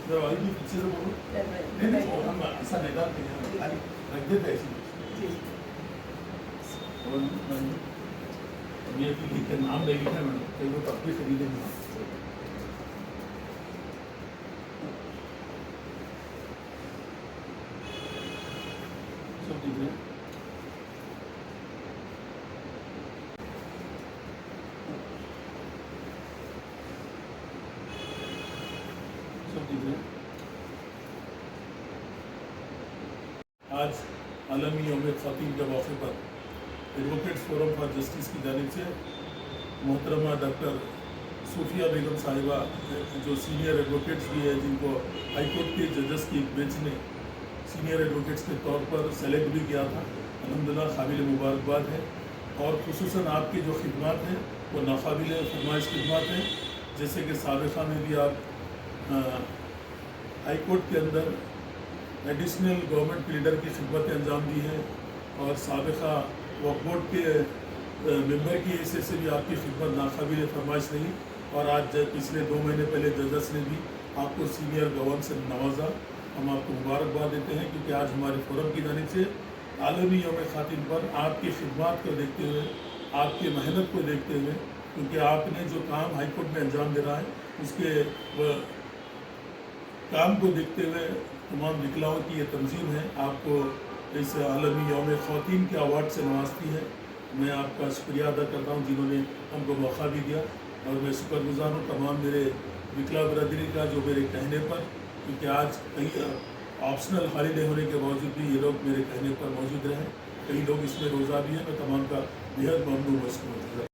जरा वाली जी पीछे से बोलो। नहीं नहीं, वो हम ऐसा नहीं डालते हैं, खाली रख देते हैं ऐसे। और ये भी लिखे, नाम नहीं लिखा है मैडम, कई लोग अपने खरीदेंगे। सब दिख रहे हैं। सब दिख रहे हैं। आज आलमी यौम ख़वातीन के मौके पर एडवोकेट्स फोरम फॉर जस्टिस की जानिब से मोहतरमा डॉक्टर सूफिया बेगम साहिबा, जो सीनियर एडवोकेट्स भी है, जिनको हाई कोर्ट के जजेस की एक बेंच ने सीनियर एडवोकेट्स के तौर पर सेलेक्ट भी किया था, अल्हम्दुलिल्लाह काबिल मुबारकबाद है। और खुसूसन आपकी जो खिदमत हैं वो नाकाबिल फरमाइश खिदमत हैं। जैसे कि साबिक़ा में भी आप हाई कोर्ट के अंदर एडिशनल गवर्नमेंट लीडर की खिदमतें अंजाम दी हैं, और साबिक़ा वक्फ बोर्ड के मेंबर की हैसियत से भी आपकी खिदमत नाकाबिल फरमाइश रही। और आज पिछले 2 महीने पहले जजेस ने भी आपको सीनियर गवर्नर से नवाजा। हम आपको मुबारकबाद देते हैं, क्योंकि आज हमारे फोरम की जानिब से आलमी यौम ख़वातीन पर आपकी खिदमत को देखते हुए, आपकी मेहनत को देखते हुए, क्योंकि आपने जो काम हाई कोर्ट में अंजाम दे रहा है उसके काम को देखते हुए तमाम विकलाओं की ये तंजीम है आपको इस आलमी यौम ख़वातीन के अवार्ड से नवाजती है। मैं आपका शुक्रिया अदा करता हूँ जिन्होंने हमको मौका भी दिया, और मैं शुक्रगुज़ार हूँ तमाम मेरे विकला बरदरी का जो मेरे कहने पर, क्योंकि आज कई ऑप्शनल हॉलीडे होने के बावजूद भी ये लोग मेरे कहने पर मौजूद रहे। कई लोग इसमें रोज़ा भी हैं। मैं तमाम का बेहद ममनून मशकूर हूँ।